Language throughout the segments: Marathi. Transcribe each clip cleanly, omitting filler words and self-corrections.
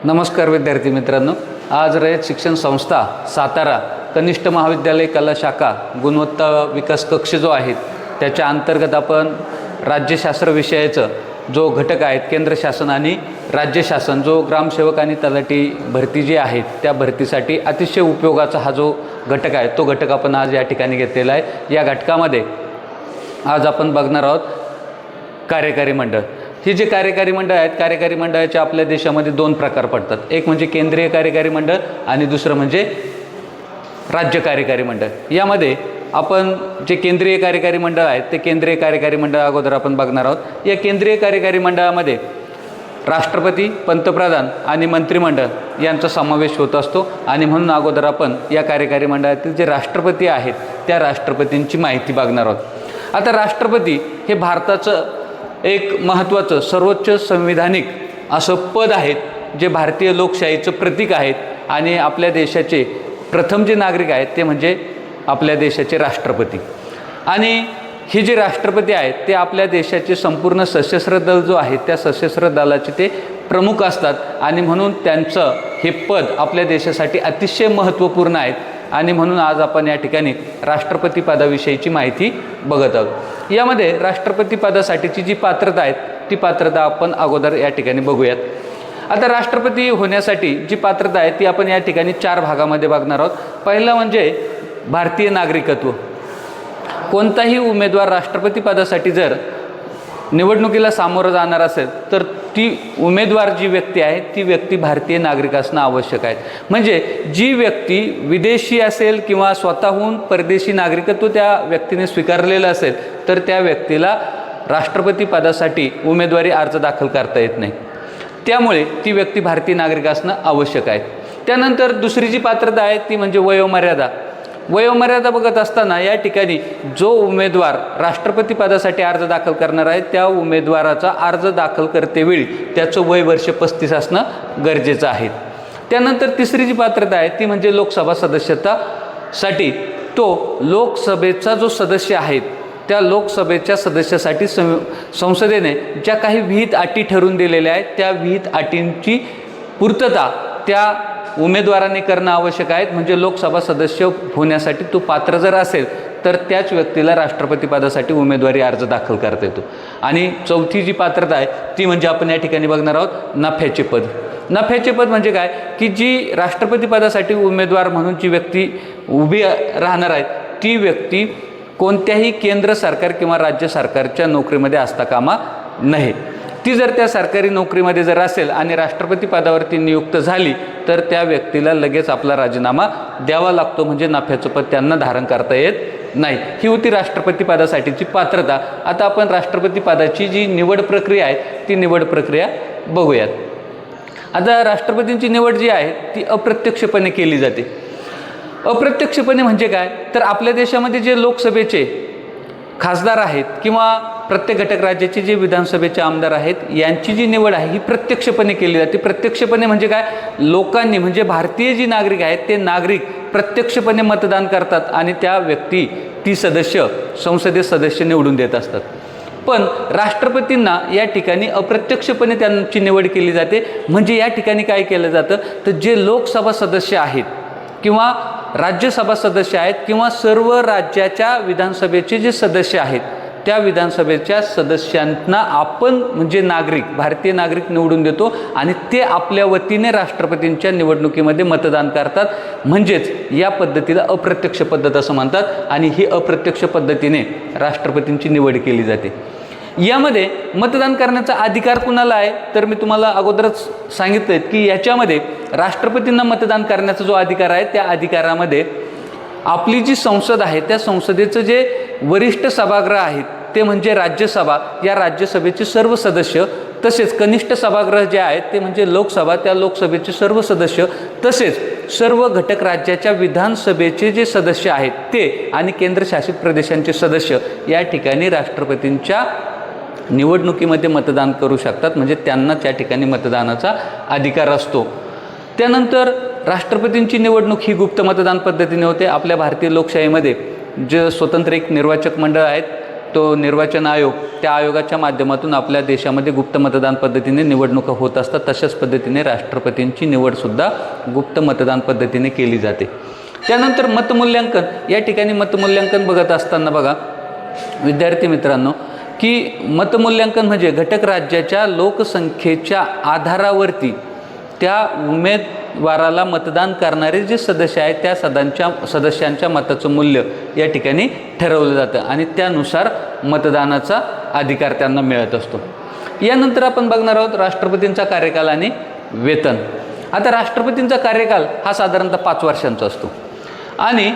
नमस्कार विद्यार्थी मित्रांनो, आज रयत शिक्षण संस्था सातारा कनिष्ठ महाविद्यालय कला शाखा गुणवत्ता विकास कक्ष जो आहे त्याच्या अंतर्गत आपण राज्यशास्त्र विषयाचं जो घटक आहेत केंद्र शासन आणि राज्य शासन जो ग्रामसेवक आणि तलाठी भरती जी आहेत त्या भरतीसाठी अतिशय उपयोगाचा हा जो घटक आहे तो घटक आपण आज या ठिकाणी घेतलेला आहे। या घटकामध्ये आज आपण बघणार आहोत कार्यकारी मंडळ। ही जे कार्यकारी मंडळ आहेत, कार्यकारी मंडळाचे आपल्या देशामध्ये दोन प्रकार पडतात, एक म्हणजे केंद्रीय कार्यकारी मंडळ आणि दुसरं म्हणजे राज्य कार्यकारी मंडळ। यामध्ये आपण जे केंद्रीय कार्यकारी मंडळ आहेत ते केंद्रीय कार्यकारी मंडळ अगोदर आपण बघणार आहोत। या केंद्रीय कार्यकारी मंडळामध्ये राष्ट्रपती, पंतप्रधान आणि मंत्रिमंडळ यांचा समावेश होत असतो आणि म्हणून अगोदर आपण या कार्यकारी मंडळातील जे राष्ट्रपती आहेत त्या राष्ट्रपतींची माहिती बघणार आहोत। आता राष्ट्रपती हे भारताचं एक महत्त्वाचं सर्वोच्च संविधानिक असं पद आहे जे भारतीय लोकशाहीचं प्रतीक आहेत आणि आपल्या देशाचे प्रथम जे नागरिक आहेत ते म्हणजे आपल्या देशाचे राष्ट्रपती। आणि हे जे राष्ट्रपती आहेत ते आपल्या देशाचे संपूर्ण सशस्त्र दल जो आहे त्या सशस्त्र दलाचे ते प्रमुख असतात आणि म्हणून त्यांचं हे पद आपल्या देशासाठी अतिशय महत्त्वपूर्ण आहेत आणि म्हणून आज आपण या ठिकाणी राष्ट्रपती पदाविषयीची माहिती बघत आहोत। यामध्ये राष्ट्रपती पदासाठीची जी पात्रता आहे ती पात्रता आपण अगोदर या ठिकाणी बघूयात। आता राष्ट्रपती होण्यासाठी जी पात्रता आहे ती आपण या ठिकाणी 4 भागामध्ये बघणार आहोत। पहिलं म्हणजे भारतीय नागरिकत्व। कोणताही उमेदवार राष्ट्रपती पदासाठी जर निवडणुकीला सामोरं जाणार असेल तर ती उमेदवार जी व्यक्ती आहे ती व्यक्ती भारतीय नागरिक असणं आवश्यक आहे। म्हणजे जी व्यक्ती विदेशी असेल किंवा स्वतःहून परदेशी नागरिकत्व त्या व्यक्तीने स्वीकारलेलं असेल तर त्या व्यक्तीला राष्ट्रपती पदासाठी उमेदवारी अर्ज दाखल करता येत नाही, त्यामुळे ती व्यक्ती भारतीय नागरिक असणं आवश्यक आहे। त्यानंतर दुसरी जी पात्रता आहे ती म्हणजे वयोमर्यादा। वयोमर्यादा बघत असताना या ठिकाणी जो उमेदवार राष्ट्रपती पदासाठी अर्ज दाखल करणार आहे त्या उमेदवाराचा अर्ज दाखल करतेवेळी त्याचं वय वर्ष 35 असणं गरजेचं आहे। त्यानंतर तिसरी जी पात्रता आहे ती म्हणजे लोकसभा सदस्यतासाठी तो लोकसभेचा जो सदस्य आहे त्या लोकसभेच्या सदस्यासाठी संसदेने ज्या काही विहित अटी ठरवून दिलेल्या आहेत त्या विहित अटींची पूर्तता त्या उमेदवाराने करणं आवश्यक आहे। म्हणजे लोकसभा सदस्य होण्यासाठी तो पात्र जर असेल तर त्याच व्यक्तीला राष्ट्रपती पदासाठी उमेदवारी अर्ज दाखल करता येतो। आणि चौथी जी पात्रता आहे ती म्हणजे आपण या ठिकाणी बघणार आहोत नफ्याचे पद। नफ्याचे पद म्हणजे काय की जी राष्ट्रपती पदासाठी उमेदवार म्हणून जी व्यक्ती उभी राहणार आहे ती व्यक्ती कोणत्याही केंद्र सरकार किंवा राज्य सरकारच्या नोकरीमध्ये असता कामा नये। ती जर त्या सरकारी नोकरीमध्ये जर असेल आणि राष्ट्रपती पदावरती नियुक्त झाली तर त्या व्यक्तीला लगेच आपला राजीनामा द्यावा लागतो, म्हणजे नफ्याचं पद त्यांना धारण करता येत नाही। ही होती राष्ट्रपती पदासाठीची पात्रता। आता आपण राष्ट्रपती पदाची जी निवड प्रक्रिया आहे ती निवड प्रक्रिया बघूयात। आता राष्ट्रपतींची निवड जी आहे ती अप्रत्यक्षपणे केली जाते। अप्रत्यक्षपणे म्हणजे काय तर आपल्या देशामध्ये जे लोकसभेचे खासदार आहेत किंवा प्रत्येक घटक राज्याचे जे विधानसभेचे आमदार आहेत यांची जी निवड आहे ही प्रत्यक्षपणे केली जाते। प्रत्यक्षपणे म्हणजे काय, लोकांनी म्हणजे भारतीय जी नागरिक आहेत ते नागरिक प्रत्यक्षपणे मतदान करतात आणि त्या व्यक्ती ती संसदेत सदस्य निवडून देत असतात। पण राष्ट्रपतींना या ठिकाणी अप्रत्यक्षपणे त्यांची निवड केली जाते। म्हणजे या ठिकाणी काय केलं जातं तर जे लोकसभा सदस्य आहेत किंवा राज्यसभा सदस्य आहेत किंवा सर्व राज्याच्या विधानसभेचे जे सदस्य आहेत त्या विधानसभेच्या सदस्यांना आपण म्हणजे नागरिक भारतीय नागरिक निवडून देतो आणि ते आपल्या वतीने राष्ट्रपतींच्या निवडणुकीमध्ये मतदान करतात। म्हणजेच या पद्धतीला अप्रत्यक्ष पद्धत असं म्हणतात आणि ही अप्रत्यक्ष पद्धतीने राष्ट्रपतींची निवड केली जाते। यामध्ये मतदान करण्याचा अधिकार कुणाला आहे तर मी तुम्हाला अगोदरच सांगितलं की याच्यामध्ये राष्ट्रपतींना मतदान करण्याचा जो अधिकार आहे त्या अधिकारामध्ये आपली जी संसद आहे त्या संसदेचं जे वरिष्ठ सभागृह आहेत ते म्हणजे राज्यसभा, या राज्यसभेचे सर्व सदस्य, तसेच कनिष्ठ सभागृह जे आहेत ते म्हणजे लोकसभा, त्या लोकसभेचे सर्व सदस्य, तसेच सर्व घटक राज्याच्या विधानसभेचे जे सदस्य आहेत ते आणि केंद्रशासित प्रदेशांचे सदस्य या ठिकाणी राष्ट्रपतींच्या निवडणुकीमध्ये मतदान करू शकतात। म्हणजे त्यांना त्या ठिकाणी मतदानाचा अधिकार असतो। त्यानंतर राष्ट्रपतींची निवडणूक ही गुप्त मतदान पद्धतीने होते। आपल्या भारतीय लोकशाहीमध्ये जे स्वतंत्र एक निर्वाचक मंडळ आहेत तो निर्वाचन आयोग, त्या आयोगाच्या माध्यमातून आपल्या देशामध्ये गुप्त मतदान पद्धतीने निवडणुका होत असतात. तशाच पद्धतीने राष्ट्रपतींची निवडसुद्धा गुप्त मतदान पद्धतीने केली जाते. त्यानंतर मतमूल्यांकन. या ठिकाणी मतमूल्यांकन बघत असताना बघा विद्यार्थी मित्रांनो, की मतमूल्यांकन म्हणजे घटक राज्याच्या लोकसंख्येच्या आधारावरती त्या उमेदवाराला मतदान करणारे जे सदस्य आहेत त्या सदस्यांच्या मताचं मूल्य या ठिकाणी ठरवलं जातं आणि त्यानुसार मतदानाचा अधिकार त्यांना मिळत असतो. यानंतर आपण बघणार आहोत राष्ट्रपतींचा कार्यकाल आणि वेतन. आता राष्ट्रपतींचा कार्यकाल हा साधारणतः 5 वर्षांचा असतो आणि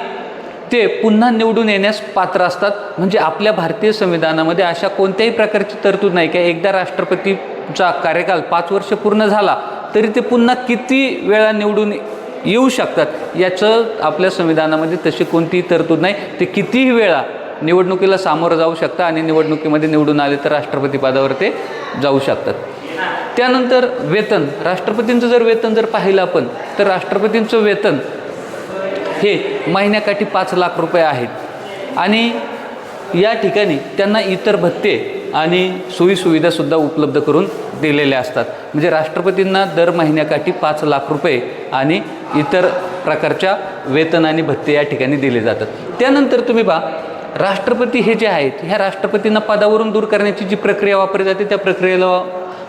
ते पुन्हा निवडून येण्यास पात्र असतात. म्हणजे आपल्या भारतीय संविधानामध्ये अशा कोणत्याही प्रकारची तरतूद नाही की एकदा राष्ट्रपतीचा कार्यकाल 5 वर्ष पूर्ण झाला तरी ते पुन्हा किती वेळा निवडून येऊ शकतात, याचं आपल्या संविधानामध्ये तशी कोणतीही तरतूद नाही. ते कितीही वेळा निवडणुकीला सामोरं जाऊ शकतात आणि निवडणुकीमध्ये निवडून आले तर राष्ट्रपती पदावर ते जाऊ शकतात. त्यानंतर वेतन. राष्ट्रपतींचं जर वेतन पाहिलं आपण तर राष्ट्रपतींचं वेतन हे महिन्याकाठी 5 लाख रुपये आहेत आणि या ठिकाणी त्यांना इतर भत्ते आणि सोयीसुविधासुद्धा उपलब्ध करून दिलेल्या असतात. म्हणजे राष्ट्रपतींना दर महिन्याकाठी 5 लाख रुपये आणि इतर प्रकारच्या वेतन आणि भत्ते या ठिकाणी दिले जातात. त्यानंतर तुम्ही पहा राष्ट्रपती हे जे आहेत ह्या राष्ट्रपतींना पदावरून दूर करण्याची जी प्रक्रिया वापरली जाते त्या प्रक्रियेला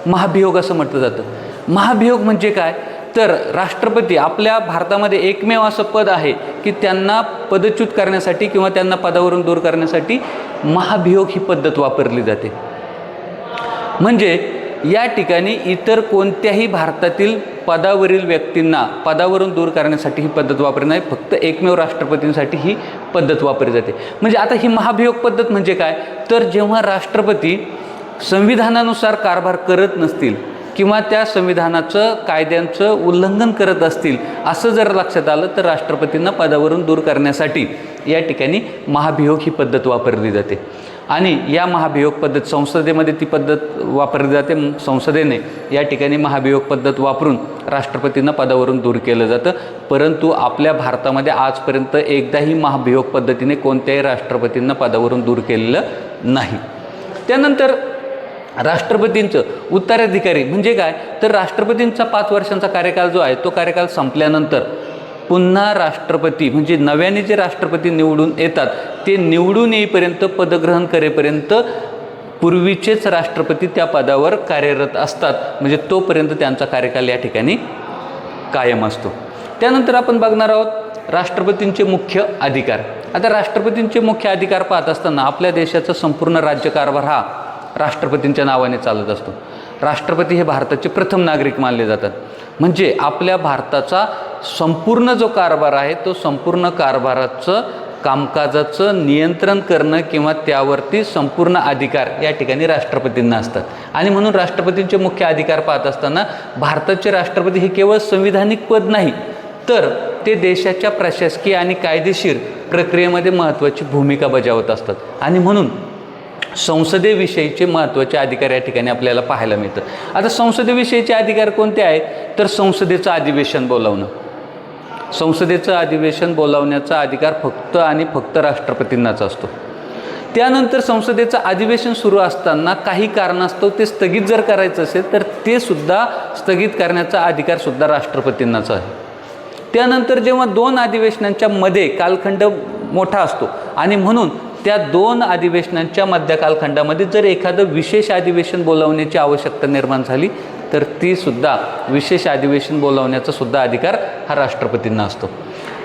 महाभियोग असं म्हटलं जातं. महाभियोग म्हणजे काय तर राष्ट्रपती आपल्या भारतामध्ये एकमेव असं पद आहे की त्यांना पदच्युत करण्यासाठी किंवा त्यांना पदावरून दूर करण्यासाठी महाभियोग ही पद्धत वापरली जाते. म्हणजे या ठिकाणी इतर कोणत्याही भारतातील पदावरील व्यक्तींना पदावरून दूर करण्यासाठी ही पद्धत वापरली नाही, फक्त एकमेव राष्ट्रपतींसाठी ही पद्धत वापरली जाते. म्हणजे आता ही महाभियोग पद्धत म्हणजे काय तर जेव्हा राष्ट्रपती संविधानानुसार कारभार करत नसतील किंवा त्या संविधानाचं कायद्यांचं उल्लंघन करत असतील असं जर लक्षात आलं तर राष्ट्रपतींना पदावरून दूर करण्यासाठी या ठिकाणी महाभियोग ही पद्धत वापरली जाते. आणि या महाभियोग पद्धत संसदेमध्ये ती पद्धत वापरली जाते. संसदेने या ठिकाणी महाभियोग पद्धत वापरून राष्ट्रपतींना पदावरून दूर केलं जातं. परंतु आपल्या भारतामध्ये आजपर्यंत एकदाही महाभियोग पद्धतीने कोणत्याही राष्ट्रपतींना पदावरून दूर केलेलं नाही. त्यानंतर राष्ट्रपतींचं उत्तराधिकारी म्हणजे काय तर राष्ट्रपतींचा 5 वर्षांचा कार्यकाल जो आहे तो कार्यकाल संपल्यानंतर पुन्हा राष्ट्रपती म्हणजे नव्याने जे राष्ट्रपती निवडून येतात ते निवडून येईपर्यंत पदग्रहण करेपर्यंत पूर्वीचेच राष्ट्रपती त्या पदावर कार्यरत असतात. म्हणजे तोपर्यंत त्यांचा कार्यकाल या ठिकाणी कायम असतो. त्यानंतर आपण बघणार आहोत राष्ट्रपतींचे मुख्य अधिकार. आता राष्ट्रपतींचे मुख्य अधिकार पाहत असताना आपल्या देशाचा संपूर्ण राज्यकारभार हा राष्ट्रपतींच्या नावाने चालत असतो. राष्ट्रपती हे भारताचे प्रथम नागरिक मानले जातात. म्हणजे आपल्या भारताचा संपूर्ण जो कारभार आहे तो संपूर्ण कारभाराचं कामकाजाचं नियंत्रण करणं किंवा त्यावरती संपूर्ण अधिकार या ठिकाणी राष्ट्रपतींना असतात. आणि म्हणून राष्ट्रपतींचे मुख्य अधिकार पाहत असताना भारताचे राष्ट्रपती हे केवळ संविधानिक पद नाही तर ते देशाच्या प्रशासकीय आणि कायदेशीर प्रक्रियेमध्ये महत्त्वाची भूमिका बजावत असतात. आणि म्हणून संसदेविषयीचे महत्त्वाचे अधिकार या ठिकाणी आपल्याला पाहायला मिळतं. आता संसदेविषयीचे अधिकार कोणते आहेत तर संसदेचं अधिवेशन बोलावणं. संसदेचं अधिवेशन बोलावण्याचा अधिकार फक्त आणि फक्त राष्ट्रपतींनाच असतो. त्यानंतर संसदेचं अधिवेशन सुरू असताना काही कारणास्तव ते स्थगित जर करायचं असेल तर ते सुद्धा स्थगित करण्याचा अधिकारसुद्धा राष्ट्रपतींनाच आहे. त्यानंतर जेव्हा 2 अधिवेशनांच्या मध्ये कालखंड मोठा असतो आणि म्हणून त्या 2 अधिवेशनांच्या मध्य कालखंडामध्ये जर एखादं विशेष अधिवेशन बोलावण्याची आवश्यकता निर्माण झाली तर ती सुद्धा विशेष अधिवेशन बोलावण्याचा सुद्धा अधिकार हा राष्ट्रपतींना असतो.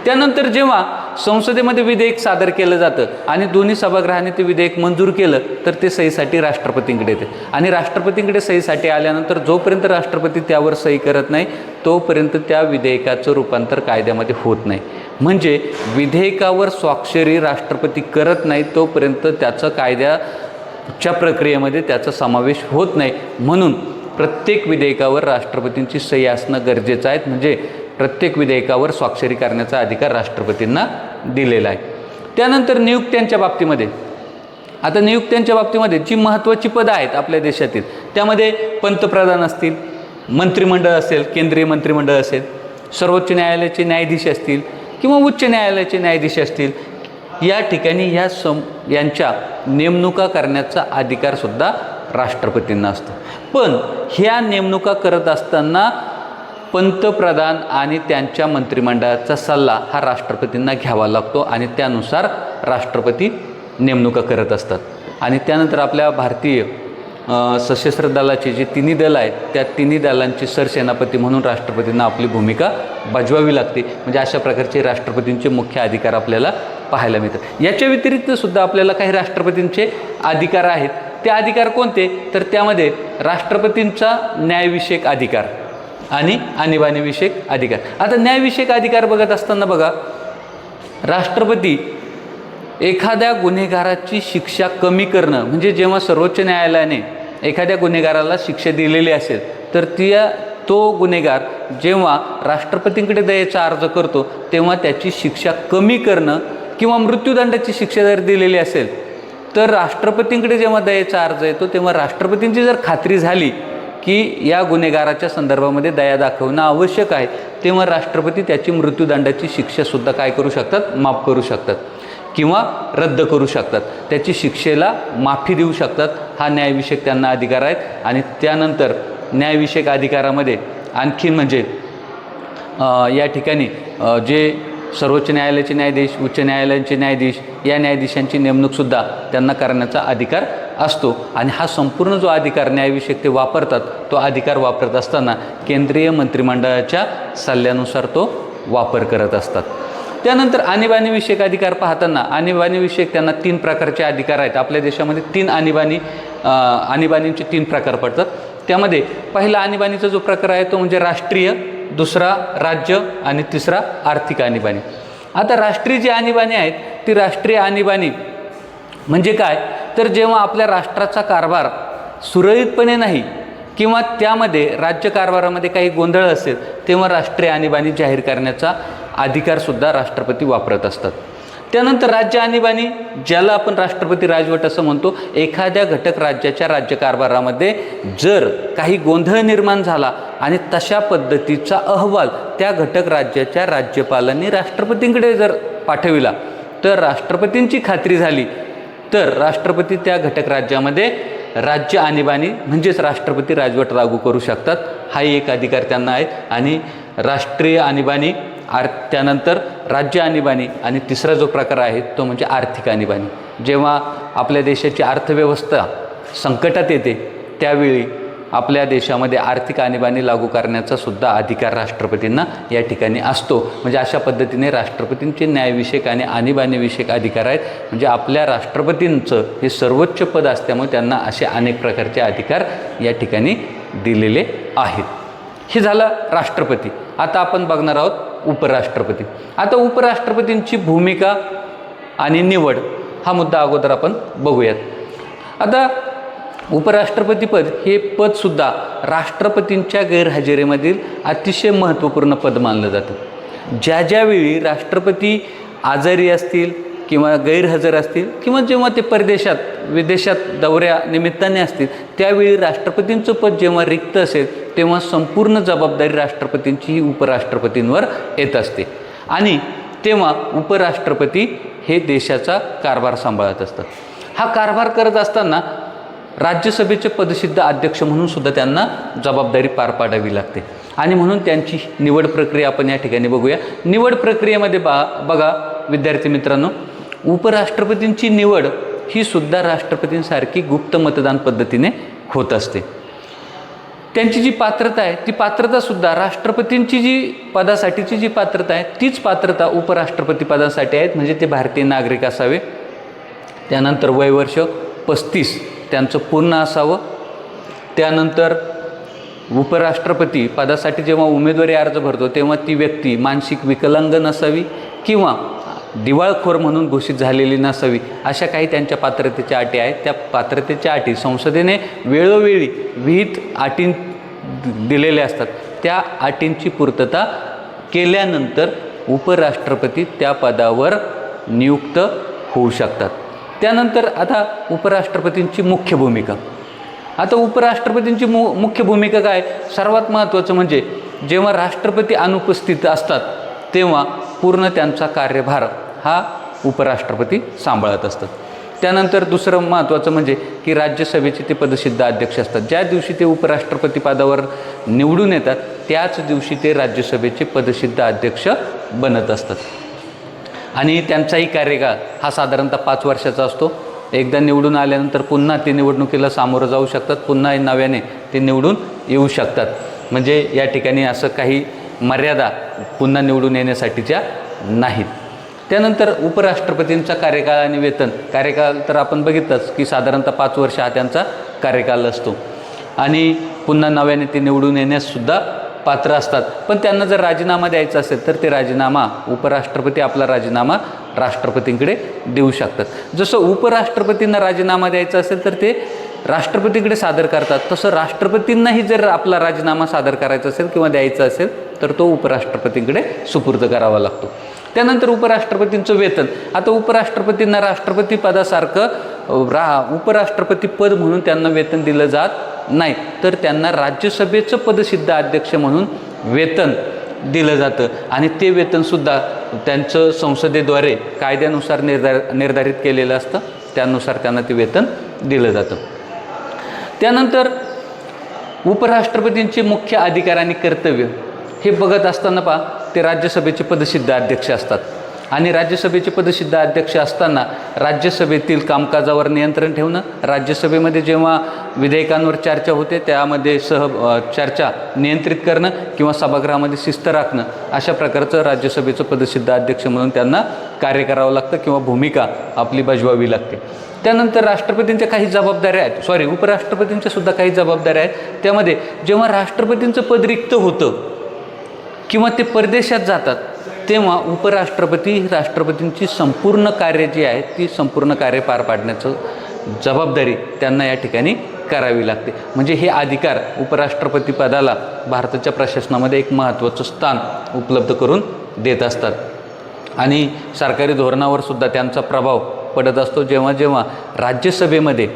त्यानंतर जेव्हा संसदेमध्ये विधेयक सादर केलं जातं आणि दोन्ही सभागृहाने ते विधेयक मंजूर केलं तर ते सहीसाठी राष्ट्रपतींकडे येते आणि राष्ट्रपतींकडे सहीसाठी आल्यानंतर जोपर्यंत राष्ट्रपती त्यावर सही करत नाही तोपर्यंत त्या विधेयकाचं रूपांतर कायद्यामध्ये होत नाही. म्हणजे विधेयकावर स्वाक्षरी राष्ट्रपती करत नाही तोपर्यंत त्याचं कायद्याच्या प्रक्रियेमध्ये त्याचा समावेश होत नाही. म्हणून प्रत्येक विधेयकावर राष्ट्रपतींची सही असणं गरजेचं आहे. म्हणजे प्रत्येक विधेयकावर स्वाक्षरी करण्याचा अधिकार राष्ट्रपतींना दिलेला आहे. त्यानंतर नियुक्त्यांच्या बाबतीमध्ये आता नियुक्त्यांच्या बाबतीमध्ये जी महत्त्वाची पदं आहेत आपल्या देशातील त्यामध्ये पंतप्रधान असतील, मंत्रिमंडळ असेल, केंद्रीय मंत्रिमंडळ असेल, सर्वोच्च न्यायालयाचे न्यायाधीश असतील किंवा उच्च न्यायालयाचे न्यायाधीश असतील या ठिकाणी यांच्या नेमणुका करण्याचा अधिकारसुद्धा राष्ट्रपतींना असतो. पण ह्या नेमणुका करत असताना पंतप्रधान आणि त्यांच्या मंत्रिमंडळाचा सल्ला हा राष्ट्रपतींना घ्यावा लागतो आणि त्यानुसार राष्ट्रपती नेमणुका करत असतात. आणि त्यानंतर आपल्या भारतीय सशस्त्र दलाचे जे तिन्ही दल आहेत त्या तिन्ही दलांचे सरसेनापती म्हणून राष्ट्रपतींना आपली भूमिका बजवावी लागते. म्हणजे अशा प्रकारचे राष्ट्रपतींचे मुख्य अधिकार आपल्याला पाहायला मिळतात. याच्या व्यतिरिक्त सुद्धा आपल्याला काही राष्ट्रपतींचे अधिकार आहेत. ते अधिकार कोणते? तर त्यामध्ये राष्ट्रपतींचा न्यायविषयक अधिकार आणि आणीबाणीविषयक अधिकार. आता न्यायविषयक अधिकार बघत असताना बघा, राष्ट्रपती एखाद्या गुन्हेगाराची शिक्षा कमी करणं, म्हणजे जेव्हा सर्वोच्च न्यायालयाने एखाद्या गुन्हेगाराला शिक्षा दिलेली असेल तर तो गुन्हेगार जेव्हा राष्ट्रपतींकडे दयेचा अर्ज करतो तेव्हा त्याची शिक्षा कमी करणं किंवा मृत्यूदंडाची शिक्षा जर दिलेली असेल तर राष्ट्रपतींकडे जेव्हा दयेचा अर्ज येतो तेव्हा राष्ट्रपतींची जर खात्री झाली की या गुन्हेगाराच्या संदर्भामध्ये दया दाखवणं आवश्यक आहे तेव्हा राष्ट्रपती त्याची मृत्यूदंडाची शिक्षासुद्धा काय करू शकतात? माफ करू शकतात किंवा रद्द करू शकतात. त्याची शिक्षेला माफी देऊ शकतात. हा न्यायविषयक त्यांना अधिकार आहेत. आणि त्यानंतर न्यायविषयक अधिकारामध्ये आणखीन म्हणजे या ठिकाणी जे सर्वोच्च न्यायालयाचे न्यायाधीश, उच्च न्यायालयाचे न्यायाधीश या न्यायाधीशांची नेमणूकसुद्धा त्यांना करण्याचा अधिकार असतो. आणि हा संपूर्ण जो अधिकार न्यायविषयक ते वापरतात तो अधिकार वापरत असताना केंद्रीय मंत्रिमंडळाच्या सल्ल्यानुसार तो वापर करत असतात. त्यानंतर आणीबाणीविषयक अधिकार पाहताना आणीबाणीविषयक त्यांना 3 प्रकारचे अधिकार आहेत. आपल्या देशामध्ये 3 आणीबाणींचे 3 प्रकार पडतात. त्यामध्ये पहिला आणीबाणीचा जो प्रकार आहे तो म्हणजे राष्ट्रीय, दुसरा राज्य आणि तिसरा आर्थिक आणीबाणी. आता राष्ट्रीय जी आणीबाणी आहेत ती राष्ट्रीय आणीबाणी म्हणजे काय? तर जेव्हा आपल्या राष्ट्राचा कारभार सुरळीतपणे नाही किंवा त्यामध्ये राज्य कारभारामध्ये काही गोंधळ असेल तेव्हा राष्ट्रीय आणीबाणी जाहीर करण्याचा अधिकारसुद्धा राष्ट्रपती वापरत असतात. त्यानंतर राज्य आणीबाणी, ज्याला आपण राष्ट्रपती राजवट असं म्हणतो, एखाद्या घटक राज्याच्या राज्यकारभारामध्ये जर काही गोंधळ निर्माण झाला आणि तशा पद्धतीचा अहवाल त्या घटक राज्याच्या राज्यपालांनी राष्ट्रपतींकडे जर पाठविला तर राष्ट्रपतींची खात्री झाली तर राष्ट्रपती त्या घटक राज्यामध्ये राज्य आणीबाणी म्हणजेच राष्ट्रपती राजवट लागू करू शकतात. हाही एक अधिकार त्यांना आहे. आणि राष्ट्रीय आणीबाणी, त्यानंतर राज्य आणीबाणी आणि तिसरा जो प्रकार आहे तो म्हणजे आर्थिक आणीबाणी. जेव्हा आपल्या देशाची अर्थव्यवस्था संकटात येते त्यावेळी आपल्या देशामध्ये आर्थिक आणीबाणी लागू करण्याचा सुद्धा अधिकार राष्ट्रपतींना या ठिकाणी असतो. म्हणजे अशा पद्धतीने राष्ट्रपतींचे न्यायविषयक आणि आणीबाणीविषयक अधिकार आहेत. म्हणजे आपल्या राष्ट्रपतींचं हे सर्वोच्च पद असल्यामुळे त्यांना असे अनेक प्रकारचे अधिकार या ठिकाणी दिलेले आहेत. हे झालं राष्ट्रपती. आता आपण बघणार आहोत उपराष्ट्रपती. आता उपराष्ट्रपतींची भूमिका आणि निवड हा मुद्दा अगोदर आपण बघूयात. आता उपराष्ट्रपतीपद हे पदसुद्धा राष्ट्रपतींच्या गैरहजेरीमधील अतिशय महत्त्वपूर्ण पद मानलं जातं. ज्यावेळी राष्ट्रपती आजारी असतील किंवा गैरहजर असतील किंवा जेव्हा ते विदेशात दौऱ्यानिमित्ताने असतील त्यावेळी राष्ट्रपतींचं पद जेव्हा रिक्त असेल तेव्हा संपूर्ण जबाबदारी राष्ट्रपतींची ही उपराष्ट्रपतींवर येत असते. आणि तेव्हा उपराष्ट्रपती हे देशाचा कारभार सांभाळत असतात. हा कारभार करत असताना राज्यसभेचे पदसिद्ध अध्यक्ष म्हणून सुद्धा त्यांना जबाबदारी पार पाडावी लागते. आणि म्हणून त्यांची निवड प्रक्रिया आपण या ठिकाणी बघूया. निवड प्रक्रियेमध्ये बघा विद्यार्थी मित्रांनो, उपराष्ट्रपतींची निवड ही सुद्धा राष्ट्रपतींसारखी गुप्त मतदान पद्धतीने होत असते. त्यांची जी पात्रता आहे ती पात्रतासुद्धा राष्ट्रपतींची जी पदासाठीची जी पात्रता आहे तीच पात्रता उपराष्ट्रपती पदासाठी आहेत. म्हणजे ते भारतीय नागरिक असावे. त्यानंतर वयवर्ष 35 त्यांचं पूर्ण असावं. त्यानंतर उपराष्ट्रपती पदासाठी जेव्हा उमेदवारी अर्ज भरतो तेव्हा ती व्यक्ती मानसिक विकलांग नसावी किंवा दिवाळखोर म्हणून घोषित झालेली नसावी. अशा काही त्यांच्या पात्रतेच्या अटी आहेत. त्या पात्रतेच्या अटी संसदेने वेळोवेळी विहित अटी दिलेल्या असतात. त्या अटींची पूर्तता केल्यानंतर उपराष्ट्रपती त्या पदावर नियुक्त होऊ शकतात. त्यानंतर आता उपराष्ट्रपतींची मुख्य भूमिका. आता उपराष्ट्रपतींची मुख्य भूमिका काय? सर्वात महत्त्वाचं म्हणजे जेव्हा राष्ट्रपती अनुपस्थित असतात तेव्हा पूर्ण त्यांचा कार्यभार हा उपराष्ट्रपती सांभाळत असतात. त्यानंतर दुसरं महत्त्वाचं म्हणजे की राज्यसभेचे ते पदसिद्ध अध्यक्ष असतात. ज्या दिवशी ते उपराष्ट्रपती पदावर निवडून येतात त्याच दिवशी ते राज्यसभेचे पदसिद्ध अध्यक्ष बनत असतात. आणि त्यांचाही कार्यकाळ हा साधारणतः 5 वर्षाचा असतो. एकदा निवडून आल्यानंतर पुन्हा ते निवडणुकीला सामोरं जाऊ शकतात, पुन्हा नव्याने ते निवडून येऊ शकतात. म्हणजे या ठिकाणी असं काही मर्यादा पुन्हा निवडून येण्यासाठीच्या नाहीत. त्यानंतर उपराष्ट्रपतींचा कार्यकाळ आणि वेतन. कार्यकाळ तर आपण बघितलंच की साधारणतः 5 वर्ष हा त्यांचा कार्यकाल असतो आणि पुन्हा नव्याने ते निवडून येण्याससुद्धा पात्र असतात. पण त्यांना जर राजीनामा द्यायचा असेल तर ते राजीनामा उपराष्ट्रपती आपला राजीनामा राष्ट्रपतींकडे देऊ शकतात. जसं उपराष्ट्रपतींना राजीनामा द्यायचा असेल तर ते राष्ट्रपतीकडे सादर करतात, तसं राष्ट्रपतींनाही जर आपला राजीनामा सादर करायचा असेल किंवा द्यायचा असेल तर तो उपराष्ट्रपतींकडे सुपूर्द करावा लागतो. त्यानंतर उपराष्ट्रपतींचं वेतन. आता उपराष्ट्रपतींना राष्ट्रपती पदासारखं उपराष्ट्रपती पद म्हणून त्यांना वेतन दिलं जात नाही, तर त्यांना राज्यसभेचं पदसिद्ध अध्यक्ष म्हणून वेतन दिलं जातं आणि ते वेतनसुद्धा त्यांचं संसदेद्वारे कायद्यानुसार निर्धारित केलेलं असतं. त्यानुसार त्यांना ते वेतन दिलं जातं. त्यानंतर उपराष्ट्रपतींचे मुख्य अधिकार आणि कर्तव्य हे बघत असताना ते राज्यसभेचे पदसिद्ध अध्यक्ष असतात आणि राज्यसभेचे पदसिद्ध अध्यक्ष असताना राज्यसभेतील कामकाजावर नियंत्रण ठेवणं, राज्यसभेमध्ये जेव्हा विधेयकांवर चर्चा होते त्यामध्ये चर्चा नियंत्रित करणं किंवा सभागृहामध्ये शिस्त राखणं, अशा प्रकारचं राज्यसभेचं पदसिद्ध अध्यक्ष म्हणून त्यांना कार्य करावं लागतं किंवा भूमिका आपली बजवावी लागते. त्यानंतर राष्ट्रपतींच्या काही जबाबदाऱ्या आहेत, उपराष्ट्रपतींच्या सुद्धा काही जबाबदाऱ्या आहेत. त्यामध्ये जेव्हा राष्ट्रपतींचं पद रिक्त होतं किंवा ते परदेशात जातात तेव्हा उपराष्ट्रपती राष्ट्रपतींची संपूर्ण कार्य जी आहेत ती संपूर्ण कार्य पार पाडण्याचं जबाबदारी त्यांना या ठिकाणी करावी लागते. म्हणजे हे अधिकार उपराष्ट्रपती पदाला भारताच्या प्रशासनामध्ये एक महत्त्वाचं स्थान उपलब्ध करून देत असतात आणि सरकारी धोरणावर सुद्धा त्यांचा प्रभाव पडत असतो. जेव्हा जेव्हा राज्यसभेमध्ये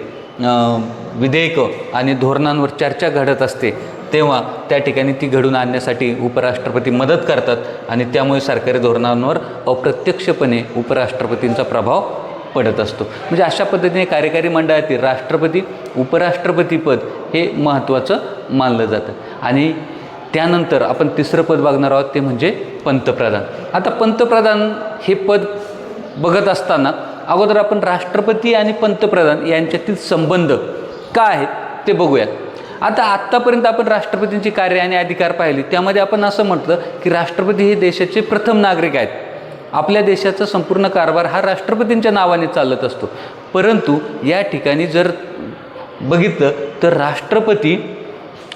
विधेयकं आणि धोरणांवर चर्चा घडत असते तेव्हा त्या ठिकाणी ती घडून आणण्यासाठी उपराष्ट्रपती मदत करतात आणि त्यामुळे सरकारी धोरणांवर अप्रत्यक्षपणे उपराष्ट्रपतींचा प्रभाव पडत असतो. म्हणजे अशा पद्धतीने कार्यकारी मंडळातील राष्ट्रपती उपराष्ट्रपतीपद हे महत्त्वाचं मानलं जातं. आणि त्यानंतर आपण तिसरं पद बघणार आहोत ते म्हणजे पंतप्रधान. आता पंतप्रधान हे पद बघत असताना अगोदर आपण राष्ट्रपती आणि पंतप्रधान यांच्यातील संबंध काय आहेत ते बघूयात. आता आत्तापर्यंत आपण राष्ट्रपतींची कार्य आणि अधिकार पाहिली, त्यामध्ये आपण असं म्हटलं की राष्ट्रपती हे देशाचे प्रथम नागरिक आहेत. आपल्या देशाचा संपूर्ण कारभार हा राष्ट्रपतींच्या नावाने चालत असतो. परंतु या ठिकाणी जर बघितलं तर राष्ट्रपती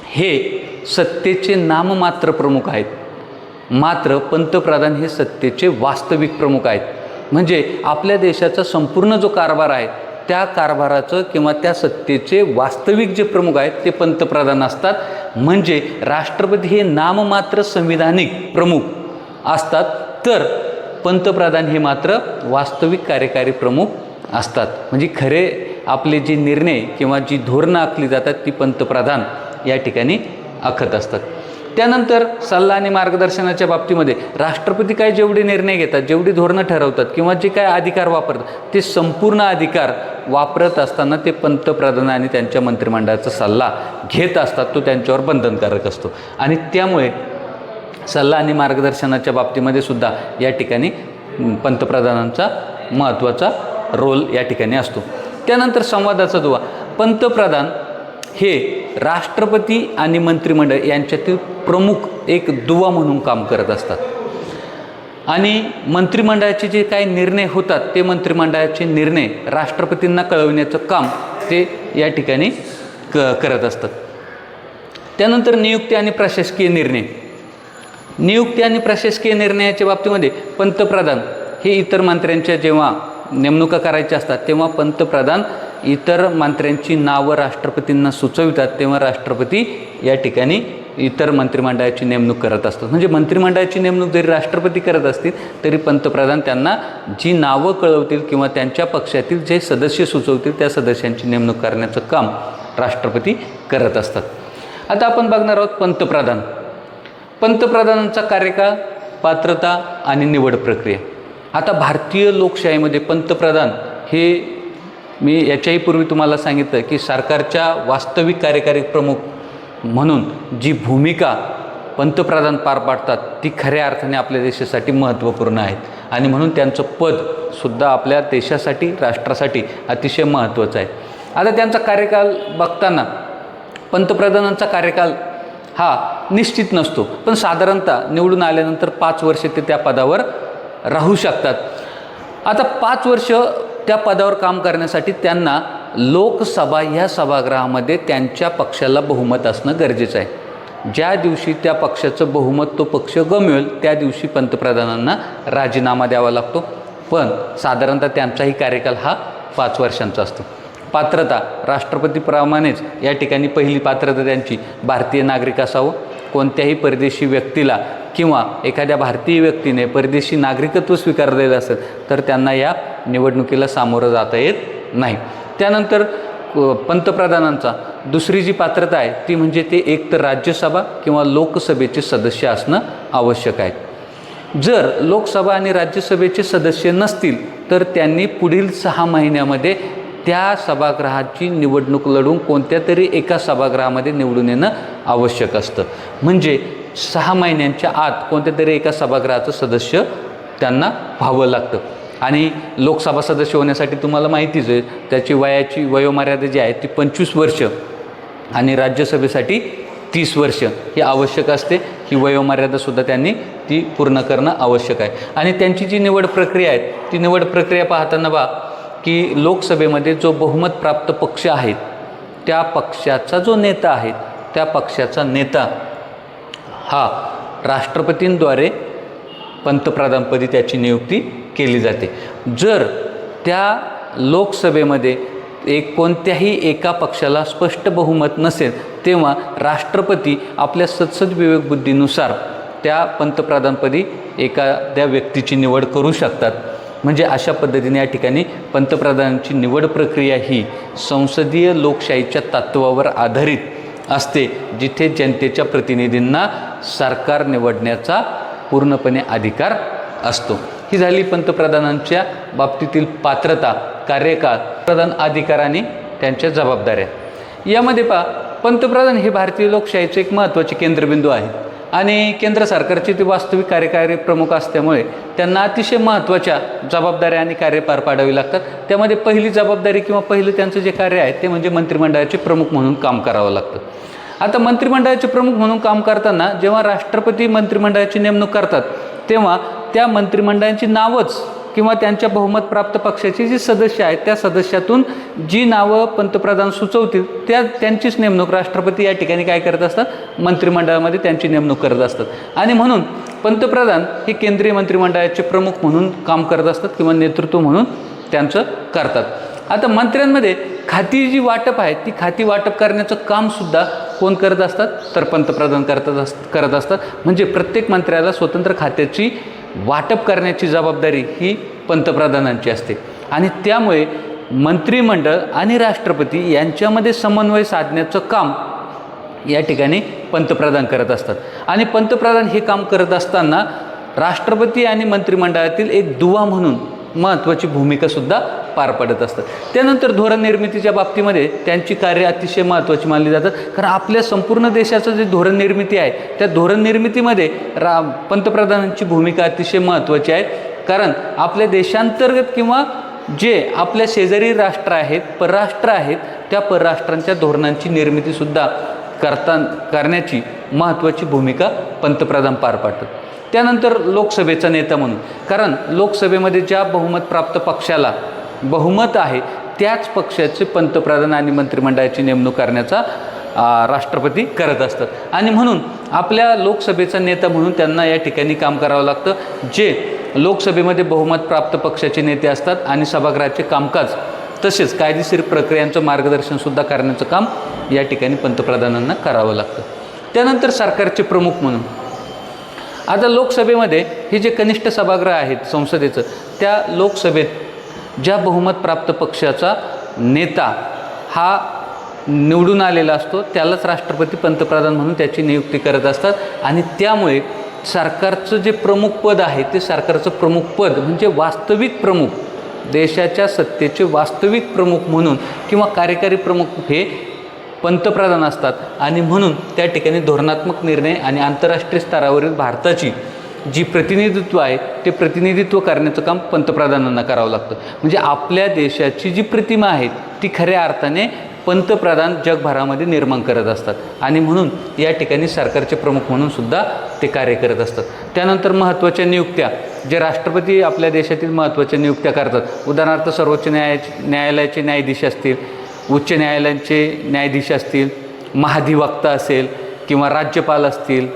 हे सत्तेचे नाममात्र प्रमुख आहेत, मात्र पंतप्रधान हे सत्तेचे वास्तविक प्रमुख आहेत. म्हणजे आपल्या देशाचा संपूर्ण जो कारभार आहे त्या कारभाराचं किंवा त्या सत्तेचे वास्तविक जे प्रमुख आहेत ते पंतप्रधान असतात. म्हणजे राष्ट्रपती हे नाममात्र संविधानिक प्रमुख असतात, तर पंतप्रधान हे मात्र वास्तविक कार्यकारी प्रमुख असतात. म्हणजे खरे आपले जे निर्णय किंवा जी धोरणं आखली जातात ती पंतप्रधान या ठिकाणी आखत असतात. त्यानंतर सल्ला आणि मार्गदर्शनाच्या बाबतीमध्ये राष्ट्रपती काय जेवढे निर्णय घेतात, जेवढी धोरणं ठरवतात किंवा जे काय अधिकार वापरतात ते संपूर्ण अधिकार वापरत असताना ते पंतप्रधान आणि त्यांच्या मंत्रिमंडळाचा सल्ला घेत असतात. तो त्यांच्यावर बंधनकारक असतो आणि त्यामुळे सल्ला आणि मार्गदर्शनाच्या बाबतीमध्ये सुद्धा या ठिकाणी पंतप्रधानांचा महत्त्वाचा रोल या ठिकाणी असतो. त्यानंतर संवादाचा दुवा. पंतप्रधान हे राष्ट्रपती आणि मंत्रिमंडळ यांच्यातील प्रमुख एक दुवा म्हणून काम करत असतात आणि मंत्रिमंडळाचे जे काही निर्णय होतात ते मंत्रिमंडळाचे निर्णय राष्ट्रपतींना कळवण्याचं काम ते या ठिकाणी करत असतात. त्यानंतर नियुक्ती आणि प्रशासकीय निर्णय. नियुक्ती आणि प्रशासकीय निर्णयाच्या बाबतीमध्ये पंतप्रधान हे इतर मंत्र्यांच्या जेव्हा नेमणुका करायच्या असतात तेव्हा पंतप्रधान इतर मंत्र्यांची नावं राष्ट्रपतींना सुचवितात, तेव्हा राष्ट्रपती या ठिकाणी इतर मंत्रिमंडळाची नेमणूक करत असतात. म्हणजे मंत्रिमंडळाची नेमणूक जरी राष्ट्रपती करत असतील तरी पंतप्रधान त्यांना जी नावं कळवतील किंवा त्यांच्या पक्षातील जे सदस्य सुचवतील त्या सदस्यांची नेमणूक करण्याचं काम राष्ट्रपती करत असतात. आता आपण बघणार आहोत पंतप्रधान. पंतप्रधानांचा कार्यकाळ, पात्रता आणि निवड प्रक्रिया. आता भारतीय लोकशाहीमध्ये पंतप्रधान हे, मी याच्याही पूर्वी तुम्हाला सांगितलं की सरकारच्या वास्तविक कार्यकारी प्रमुख म्हणून जी भूमिका पंतप्रधान पार पाडतात ती खऱ्या अर्थाने आपल्या देशासाठी महत्त्वपूर्ण आहेत आणि म्हणून त्यांचं पदसुद्धा आपल्या देशासाठी, राष्ट्रासाठी अतिशय महत्त्वाचं आहे. आता त्यांचा कार्यकाल बघताना पंतप्रधानांचा कार्यकाल हा निश्चित नसतो, पण साधारणतः निवडून आल्यानंतर 5 वर्षे ते त्या पदावर राहू शकतात. आता 5 वर्ष त्या पदावर काम करण्यासाठी त्यांना लोकसभा ह्या सभागृहामध्ये त्यांच्या पक्षाला बहुमत असणं गरजेचं आहे. ज्या दिवशी त्या पक्षाचं बहुमत तो पक्ष गमवेल त्या दिवशी पंतप्रधानांना राजीनामा द्यावा लागतो. पण साधारणतः त्यांचाही कार्यकाल हा 5 वर्षांचा असतो. पात्रता राष्ट्रपतीप्रमाणेच या ठिकाणी पहिली पात्रता त्यांची भारतीय नागरिक असावं. कोणत्याही परदेशी व्यक्तीला किंवा एखाद्या भारतीय व्यक्तीने परदेशी नागरिकत्व स्वीकारलेलं असेल तर त्यांना या निवडणुकीला सामोरं जाता येत नाही. त्यानंतर पंतप्रधानांचा दुसरी जी पात्रता आहे ती म्हणजे ते एकतर राज्यसभा किंवा लोकसभेचे सदस्य असणं आवश्यक आहे. जर लोकसभा आणि राज्यसभेचे सदस्य नसतील तर त्यांनी पुढील 6 महिन्यामध्ये त्या सभागृहाची निवडणूक लढून कोणत्या तरी एका सभागृहामध्ये निवडून येणं आवश्यक असतं. म्हणजे 6 महिन्यांच्या आत कोणत्या तरी एका सभागृहाचं सदस्य त्यांना व्हावं लागतं. आणि लोकसभा सदस्य होण्यासाठी तुम्हाला माहितीच आहे त्याची वयोमर्यादा जी आहे ती 25 वर्ष आणि राज्यसभेसाठी 30 वर्ष ही आवश्यक असते. ही वयोमर्यादासुद्धा त्यांनी ती पूर्ण करणं आवश्यक आहे. आणि त्यांची जी निवड प्रक्रिया आहे ती निवड प्रक्रिया पाहताना की लोकसभेमध्ये जो बहुमत प्राप्त पक्ष आहेत त्या पक्षाचा जो नेता आहे त्या पक्षाचा नेता हा राष्ट्रपतींद्वारे पंतप्रधानपदी त्याची नियुक्ती केली जाते. जर त्या लोकसभेमध्ये कोणत्याही एका पक्षाला स्पष्ट बहुमत नसेल तेव्हा राष्ट्रपती आपल्या सदसद विवेकबुद्धीनुसार त्या पंतप्रधानपदी एखाद्या व्यक्तीची निवड करू शकतात. म्हणजे अशा पद्धतीने या ठिकाणी पंतप्रधानांची निवड प्रक्रिया ही संसदीय लोकशाहीच्या तत्त्वावर आधारित असते, जिथे जनतेच्या प्रतिनिधींना सरकार निवडण्याचा पूर्णपणे अधिकार असतो. ही झाली पंतप्रधानांच्या बाबतीतील पात्रता, कार्यकाळ, प्रधान अधिकार आणि त्यांच्या जबाबदाऱ्या. यामध्ये पंतप्रधान हे भारतीय लोकशाहीचे एक महत्त्वाचे केंद्रबिंदू आहे आणि केंद्र सरकारचे ते वास्तविक कार्यकारी प्रमुख असल्यामुळे त्यांना अतिशय महत्त्वाच्या जबाबदाऱ्या आणि कार्य पार पाडावी लागतात. त्यामध्ये पहिली जबाबदारी किंवा पहिलं त्यांचं जे कार्य आहे ते म्हणजे मंत्रिमंडळाचे प्रमुख म्हणून काम करावं लागतं. आता मंत्रिमंडळाचे प्रमुख म्हणून काम करताना जेव्हा राष्ट्रपती मंत्रिमंडळाची नेमणूक करतात तेव्हा त्या मंत्रिमंडळाची नावच किंवा त्यांच्या बहुमत प्राप्त पक्षाचे जे सदस्य आहेत त्या सदस्यातून जी नावं पंतप्रधान सुचवतील त्यांचीच नेमणूक राष्ट्रपती या ठिकाणी काय करत असतात, मंत्रिमंडळामध्ये त्यांची नेमणूक करत असतात. आणि म्हणून पंतप्रधान हे केंद्रीय मंत्रिमंडळाचे प्रमुख म्हणून काम करत असतात किंवा नेतृत्व म्हणून त्यांचं करतात. आता मंत्र्यांमध्ये खाती जी वाटप आहे ती खाती वाटप करण्याचं कामसुद्धा कोण करत असतात तर पंतप्रधान करत असतात. म्हणजे प्रत्येक मंत्र्याला स्वतंत्र खात्याची वाटप करण्याची जबाबदारी ही पंतप्रधानांची असते. आणि त्यामुळे मंत्रिमंडळ आणि राष्ट्रपती यांच्यामध्ये समन्वय साधण्याचं काम या ठिकाणी पंतप्रधान करत असतात. आणि पंतप्रधान हे काम करत असताना राष्ट्रपती आणि मंत्रिमंडळातील एक दुवा म्हणून महत्त्वाची भूमिकासुद्धा पार पडत असतात. त्यानंतर धोरण निर्मितीच्या बाबतीमध्ये त्यांची कार्य अतिशय महत्त्वाची मानली जातात. कारण आपल्या संपूर्ण देशाचं जे धोरण निर्मिती आहे त्या धोरण निर्मितीमध्ये पंतप्रधानांची भूमिका अतिशय महत्त्वाची आहे. कारण आपल्या देशांतर्गत किंवा जे आपल्या शेजारी राष्ट्र आहेत, परराष्ट्र आहेत, त्या परराष्ट्रांच्या धोरणांची निर्मितीसुद्धा करण्याची महत्त्वाची भूमिका पंतप्रधान पार पाडतात. त्यानंतर लोकसभेचा नेता म्हणून, कारण लोकसभेमध्ये ज्या बहुमत प्राप्त पक्षाला बहुमत आहे त्याच पक्षाचे पंतप्रधान आणि मंत्रिमंडळाची नेमणूक करण्याचा राष्ट्रपती करत असतात. आणि म्हणून आपल्या लोकसभेचा नेता म्हणून त्यांना या ठिकाणी काम करावं लागतं. जे लोकसभेमध्ये बहुमत प्राप्त पक्षाचे नेते असतात आणि सभागृहाचे कामकाज तसेच कायदेशीर प्रक्रियांचं मार्गदर्शनसुद्धा करण्याचं काम या ठिकाणी पंतप्रधानांना करावं लागतं. त्यानंतर सरकारचे प्रमुख म्हणून, आता लोकसभेमध्ये हे जे कनिष्ठ सभागृह आहेत संसदेचं, त्या लोकसभेत ज्या बहुमत प्राप्त पक्षाचा नेता हा निवडून आलेला असतो त्यालाच राष्ट्रपती पंतप्रधान म्हणून त्याची नियुक्ती करत असतात. आणि त्यामुळे सरकारचं जे प्रमुख पद आहे ते सरकारचं प्रमुख पद म्हणजे वास्तविक प्रमुख, देशाच्या सत्तेचे वास्तविक प्रमुख म्हणून किंवा कार्यकारी प्रमुख हे पंतप्रधान असतात. आणि म्हणून त्या ठिकाणी धोरणात्मक निर्णय आणि आंतरराष्ट्रीय स्तरावरील भारताची जी प्रतिनिधित्व आहे ते प्रतिनिधित्व करण्याचं काम पंतप्रधानांना करावं लागतं. म्हणजे आपल्या देशाची जी प्रतिमा आहे ती खऱ्या अर्थाने पंतप्रधान जगभरामध्ये निर्माण करत असतात. आणि म्हणून या ठिकाणी सरकारचे प्रमुख म्हणून सुद्धा ते कार्य करत असतात. त्यानंतर महत्त्वाच्या नियुक्त्या, जे राष्ट्रपती आपल्या देशातील महत्त्वाच्या नियुक्त्या करतात, उदाहरणार्थ सर्वोच्च न्यायालयाचे न्यायाधीश असतील, उच्च न्यायालयांचे न्यायाधीश असतील, महाधिवक्ता असेल किंवा राज्यपाल असतील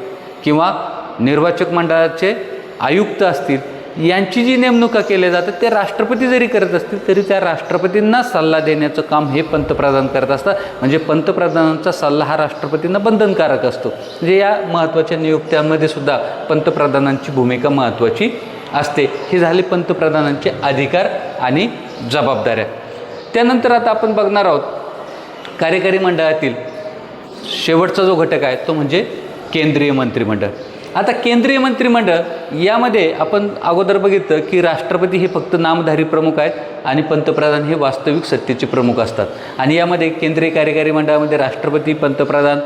किंवा निर्वाचक मंडळाचे आयुक्त असतील, यांची जी नेमणुका केल्या जातात ते राष्ट्रपती जरी करत असतील तरी त्या राष्ट्रपतींना सल्ला देण्याचं काम हे पंतप्रधान करत असतात. म्हणजे पंतप्रधानांचा सल्ला हा राष्ट्रपतींना बंधनकारक असतो. म्हणजे या महत्त्वाच्या नियुक्त्यांमध्ये सुद्धा पंतप्रधानांची भूमिका महत्त्वाची असते. हे झाले पंतप्रधानांचे अधिकार आणि जबाबदाऱ्या. त्यानंतर आता आपण बघणार आहोत कार्यकारी मंडळातील शेवटचा जो घटक आहे तो म्हणजे केंद्रीय मंत्रिमंडळ. आता केंद्रीय मंत्रिमंडळ यामध्ये आपण अगोदर बघितलं की राष्ट्रपती हे फक्त नामधारी प्रमुख आहेत आणि पंतप्रधान हे वास्तविक सत्तेचे प्रमुख असतात. आणि यामध्ये केंद्रीय कार्यकारी मंडळामध्ये राष्ट्रपती, पंतप्रधान,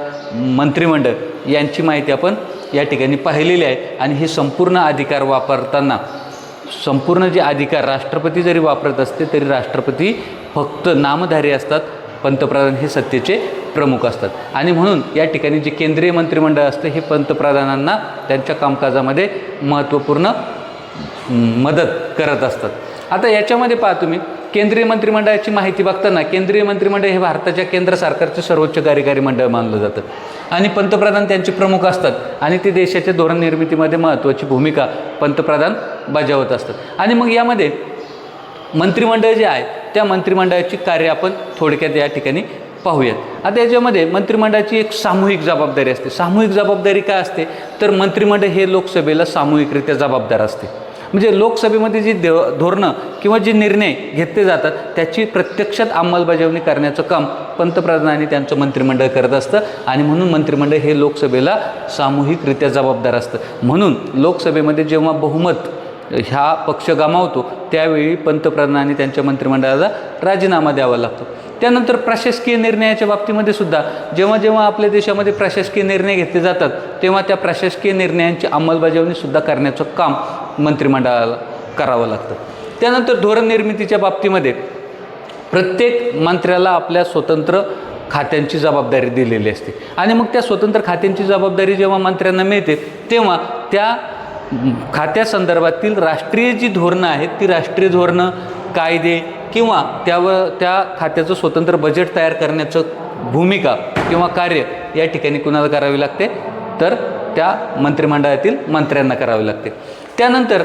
मंत्रिमंडळ यांची माहिती आपण या ठिकाणी पाहिलेली आहे. आणि हे संपूर्ण अधिकार वापरताना संपूर्ण जे अधिकार राष्ट्रपती जरी वापरत असते तरी राष्ट्रपती फक्त नामधारी असतात, पंतप्रधान हे सत्तेचे प्रमुख असतात. आणि म्हणून या ठिकाणी जे केंद्रीय मंत्रिमंडळ असतं हे पंतप्रधानांना त्यांच्या कामकाजामध्ये महत्त्वपूर्ण मदत करत असतात. आता याच्यामध्ये पहा तुम्ही केंद्रीय मंत्रिमंडळाची माहिती बघताना केंद्रीय मंत्रिमंडळ हे भारताच्या केंद्र सरकारचे सर्वोच्च कार्यकारी मंडळ मानलं जातं. आणि पंतप्रधान त्यांचे प्रमुख असतात आणि ते देशाच्या धोरण निर्मितीमध्ये महत्त्वाची भूमिका पंतप्रधान बजावत असतात. आणि मग यामध्ये मंत्रिमंडळ जे आहे त्या मंत्रिमंडळाची कार्य आपण थोडक्यात या ठिकाणी पाहूयात. आता याच्यामध्ये मंत्रिमंडळाची एक सामूहिक जबाबदारी असते. सामूहिक जबाबदारी काय असते तर मंत्रिमंडळ हे लोकसभेला सामूहिकरित्या जबाबदार असते. म्हणजे लोकसभेमध्ये जी धोरणं किंवा जे निर्णय घेतले जातात त्याची प्रत्यक्षात अंमलबजावणी करण्याचं काम पंतप्रधान आणि त्यांचं मंत्रिमंडळ करत असतं. आणि म्हणून मंत्रिमंडळ हे लोकसभेला सामूहिकरित्या जबाबदार असतं. म्हणून लोकसभेमध्ये जेव्हा बहुमत ह्या पक्ष गमावतो त्यावेळी पंतप्रधान आणि त्यांच्या मंत्रिमंडळाला राजीनामा द्यावा लागतो. त्यानंतर प्रशासकीय निर्णयाच्या बाबतीमध्ये सुद्धा जेव्हा जेव्हा आपल्या देशामध्ये प्रशासकीय निर्णय घेतले जातात तेव्हा त्या प्रशासकीय निर्णयांची अंमलबजावणीसुद्धा करण्याचं काम मंत्रिमंडळाला करावं लागतं. त्यानंतर धोरण निर्मितीच्या बाबतीमध्ये प्रत्येक मंत्र्याला आपल्या स्वतंत्र खात्यांची जबाबदारी दिलेली असते. आणि मग त्या स्वतंत्र खात्यांची जबाबदारी जेव्हा मंत्र्यांना मिळते तेव्हा त्या खात्यासंदर्भातील राष्ट्रीय जी धोरणं आहेत ती राष्ट्रीय धोरणं, कायदे किंवा त्या खात्याचं स्वतंत्र बजेट तयार करण्याचं भूमिका किंवा कार्य या ठिकाणी कुणाला करावी लागते तर त्या मंत्रिमंडळातील मंत्र्यांना करावे लागते. त्यानंतर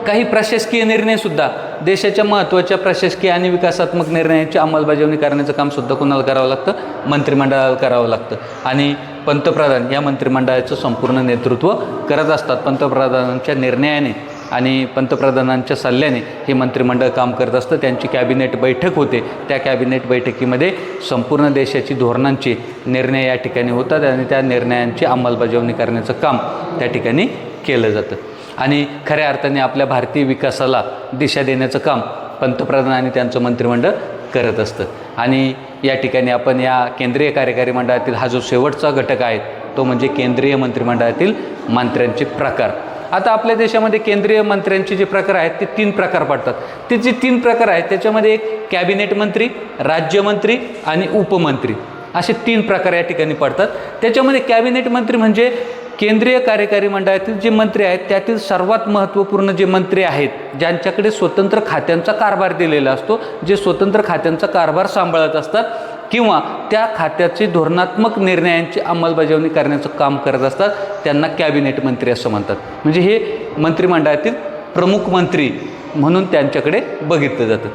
काही प्रशासकीय निर्णयसुद्धा देशाच्या महत्त्वाच्या प्रशासकीय आणि विकासात्मक निर्णयांची अंमलबजावणी करण्याचं कामसुद्धा कुणाला करावं लागतं मंत्रिमंडळाला करावं लागतं. आणि पंतप्रधान या मंत्रिमंडळाचं संपूर्ण नेतृत्व करत असतात. पंतप्रधानांच्या निर्णयाने आणि पंतप्रधानांच्या सल्ल्याने हे मंत्रिमंडळ काम करत असतं. त्यांची कॅबिनेट बैठक होते. त्या कॅबिनेट बैठकीमध्ये संपूर्ण देशाची धोरणांचे निर्णय या ठिकाणी होतात आणि त्या निर्णयांची अंमलबजावणी करण्याचं काम त्या ठिकाणी केलं जातं. आणि खऱ्या अर्थाने आपल्या भारतीय विकासाला दिशा देण्याचं काम पंतप्रधान आणि त्यांचं मंत्रिमंडळ करत असतं. आणि या ठिकाणी आपण या केंद्रीय कार्यकारी मंडळातील हा जो शेवटचा घटक आहे तो म्हणजे केंद्रीय मंत्रिमंडळातील मंत्र्यांचे प्रकार. आता आपल्या देशामध्ये केंद्रीय मंत्र्यांचे जे प्रकार आहेत ते 3 प्रकार पडतात. ते जे 3 प्रकार आहेत त्याच्यामध्ये एक कॅबिनेट मंत्री, राज्यमंत्री आणि उपमंत्री असे 3 प्रकार या ठिकाणी पडतात. त्याच्यामध्ये कॅबिनेट मंत्री म्हणजे केंद्रीय कार्यकारी मंडळातील जे मंत्री आहेत त्यातील सर्वात महत्त्वपूर्ण जे मंत्री आहेत ज्यांच्याकडे स्वतंत्र खात्यांचा कारभार दिलेला असतो, जे स्वतंत्र खात्यांचा कारभार सांभाळत असतात किंवा त्या खात्याचे धोरणात्मक निर्णयांची अंमलबजावणी करण्याचं काम करत असतात, त्यांना कॅबिनेट मंत्री असं म्हणतात. म्हणजे हे मंत्रिमंडळातील प्रमुख मंत्री म्हणून त्यांच्याकडे बघितलं जातं.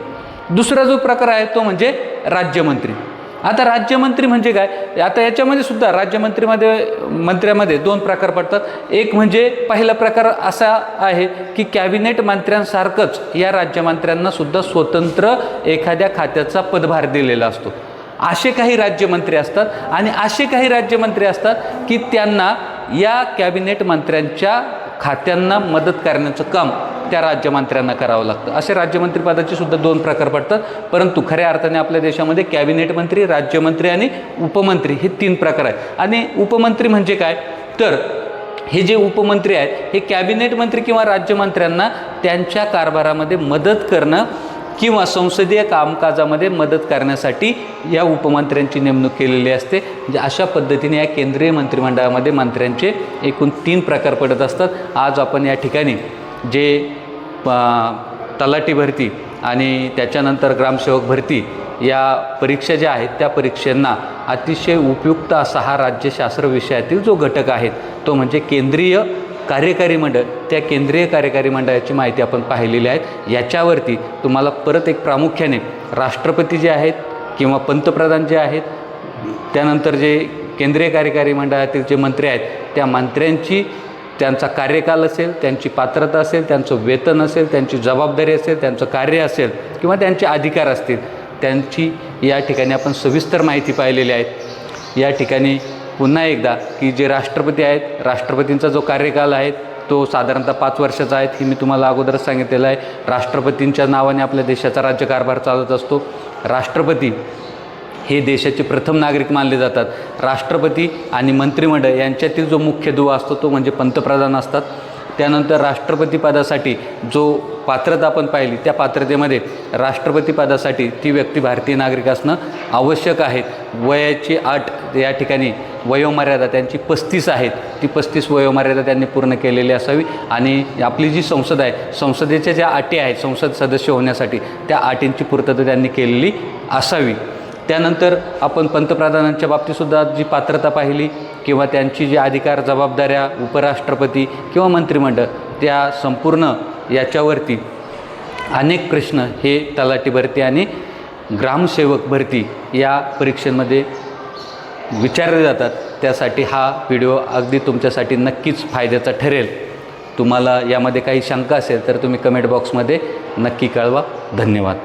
दुसरा जो प्रकार आहे तो म्हणजे राज्यमंत्री. आता राज्यमंत्री म्हणजे काय, आता याच्यामध्ये सुद्धा मंत्र्यामध्ये 2 प्रकार पडतात. एक म्हणजे पहिला प्रकार असा आहे की कॅबिनेट मंत्र्यांसारखंच या राज्यमंत्र्यांना सुद्धा स्वतंत्र एखाद्या खात्याचा पदभार दिलेला असतो. असे काही राज्यमंत्री असतात आणि असे काही राज्यमंत्री असतात की त्यांना या कॅबिनेट मंत्र्यांच्या खात्यांना मदत करण्याचं काम त्या राज्यमंत्र्यांना करावं लागतं. असे राज्यमंत्रीपदाचे सुद्धा 2 प्रकार पडतात, परंतु खऱ्या अर्थाने आपल्या देशामध्ये कॅबिनेट मंत्री, राज्यमंत्री आणि उपमंत्री हे 3 प्रकार आहेत. आणि उपमंत्री म्हणजे काय, तर हे जे उपमंत्री आहेत हे कॅबिनेट मंत्री किंवा राज्यमंत्र्यांना त्यांच्या कारभारामध्ये मदत करणं किंवा संसदीय कामकाजामध्ये मदत करण्यासाठी या उपमंत्र्यांची नेमणूक केलेली असते. म्हणजे अशा पद्धतीने या केंद्रीय मंत्रिमंडळामध्ये मंत्र्यांचे एकूण 3 प्रकार पडत असतात. आज आपण या ठिकाणी जे तलाठी भरती आणि त्याच्यानंतर ग्रामसेवक भरती या परीक्षा ज्या आहेत त्या परीक्षांना अतिशय उपयुक्त असा हा राज्यशास्त्र विषयातील जो घटक आहे तो म्हणजे केंद्रीय कार्यकारी मंडळ, त्या केंद्रीय कार्यकारी मंडळाची माहिती आपण पाहिलेली आहे. याच्यावरती तुम्हाला परत एक प्रामुख्याने राष्ट्रपती जे आहेत किंवा पंतप्रधान जे आहेत, त्यानंतर जे केंद्रीय कार्यकारी मंडळातील जे मंत्री आहेत त्या मंत्र्यांची त्यांचा कार्यकाल असेल, त्यांची पात्रता असेल, त्यांचं वेतन असेल, त्यांची जबाबदारी असेल, त्यांचं कार्य असेल किंवा त्यांचे अधिकार असतील, त्यांची या ठिकाणी आपण सविस्तर माहिती पाहिलेली आहे. या ठिकाणी पुन्हा एकदा की जे राष्ट्रपती आहेत, राष्ट्रपतींचा जो कार्यकाल आहे तो साधारणतः 5 वर्षाचा आहे, ही मी तुम्हाला अगोदरच सांगितलेलं आहे. राष्ट्रपतींच्या नावाने आपल्या देशाचा राज्यकारभार चालत असतो. राष्ट्रपती हे देशाचे प्रथम नागरिक मानले जातात. राष्ट्रपती आणि मंत्रिमंडळ यांच्यातील जो मुख्य दुवा असतो तो म्हणजे पंतप्रधान असतात. त्यानंतर राष्ट्रपती पदासाठी जो पात्रता आपण पाहिली त्या पात्रतेमध्ये राष्ट्रपती पदासाठी ती व्यक्ती भारतीय नागरिक असणं आवश्यक आहे. वयाची अट या ठिकाणी वयोमर्यादा त्यांची 35 आहेत, ती 35 वयोमर्यादा त्यांनी पूर्ण केलेली असावी. आणि आपली जी संसद आहे, संसदेच्या ज्या अटी आहेत संसद सदस्य होण्यासाठी त्या अटींची पूर्तता त्यांनी केलेली असावी. त्यानंतर आपण पंतप्रधानांच्या बाबतीतसुद्धा जी पात्रता पाहिली किंवा त्यांची जी अधिकार जबाबदाऱ्या उपराष्ट्रपती किंवा मंत्रिमंडळ त्या संपूर्ण याच्यावरती अनेक प्रश्न हे तलाठी भरती आणि ग्रामसेवक भरती या परीक्षेमध्ये विचारले जातात. त्यासाठी हा व्हिडिओ अगदी तुमच्यासाठी नक्कीच फायद्याचा ठरेल. तुम्हाला यामध्ये काही शंका असेल तर तुम्ही कमेंट बॉक्समध्ये नक्की कळवा. धन्यवाद.